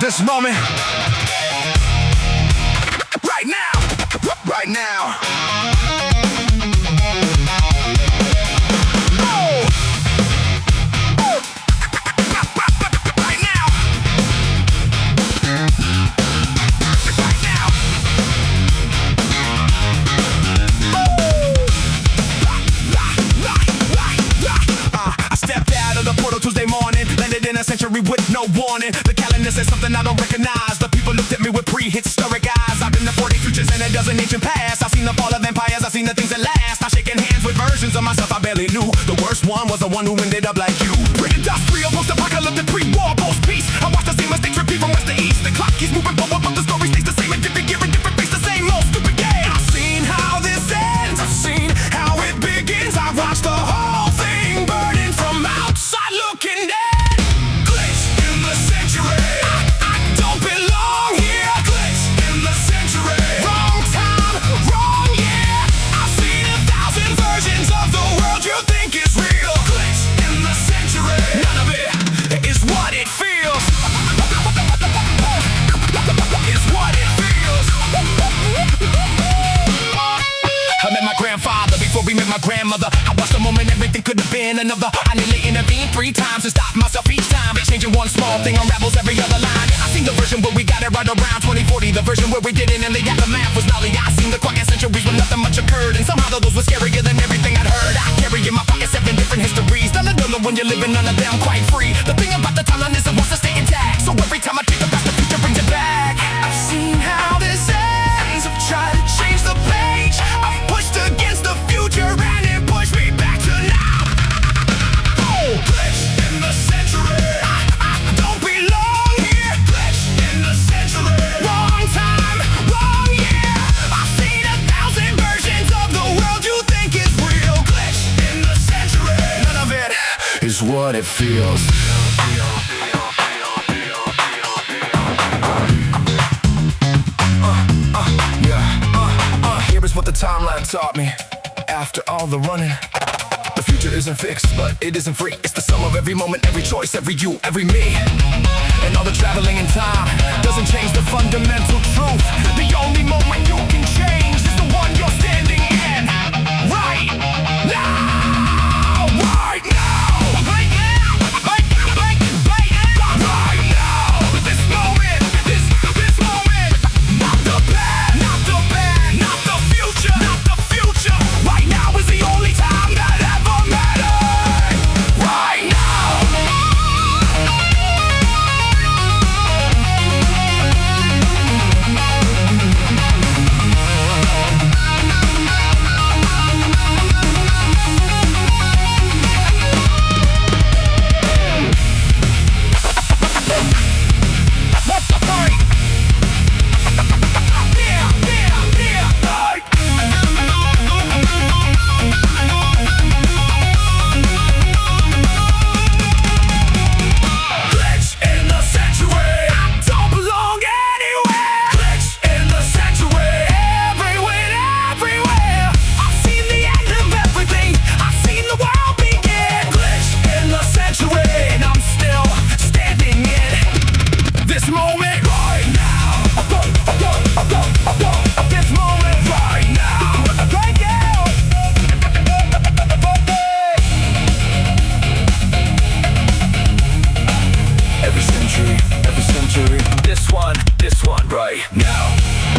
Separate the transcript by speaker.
Speaker 1: this moment, right now, right now. Tuesday morning, landed in a century with no warning. The calendar said something I don't recognize. The people looked at me with prehistoric eyes. I've been to 40 futures and a dozen ancient pasts. I've seen the fall of empires, I've seen the things that last. I'm shaking hands with versions of myself I barely knew. The worst one was the one who ended up like you. Pre-industrial, post-apocalyptic, pre-war, post-peace. I watch the same mistakes repeat from west to east. The clock keeps moving forward, but the story stays the same. In different gear, in different face, the same old stupid game. I've seen how this ends, I've seen how it begins. I've watched the whole thing burning from outside looking in. Glitch in the century. I don't belong here. Glitch in the century. Wrong time, wrong year. I've seen 1,000 versions of the world you think is real. Glitch in the century. None of it is what it feels. It's what it feels. I met my grandfather before we met my grandmother. I watched the moment everything could have been another. I nearly intervened 3 times and stopped myself each time. Changing one small thing unravels every other line. I seen the version where we got it right around 2040. The version where we didn't and the aftermath was gnarly. I seen the quiet centuries when nothing much occurred. And somehow those were scarier than everything I'd heard. I carry in my pocket 7 different histories. None of them when you're living, none of them quite free. The thing about the timeline is it wants to stay intact. So every time I think about the future brings it back. I've seen how this ends. I've tried to change the page. I've pushed against the future and it pushed me back to now. Oh, glitch in the century. I don't belong here. Glitch in the century. Wrong time, wrong year. I've seen 1,000 versions of the world you think is real. Glitch in the century. None of it is what it feels. Here is what the timeline taught me. After all the running, the future isn't fixed, but it isn't free. It's the sum of every moment, every choice, every you, every me. And all the traveling in time doesn't change the fundamental truth. The only moment you can change is the one you're standing in. Right now. Right now. Right now. Right now. Right now. This moment. This moment. Not the past. Not the past. Not the future. Not the future. Right now is the only time that ever mattered. Right now. Every century, this one right now.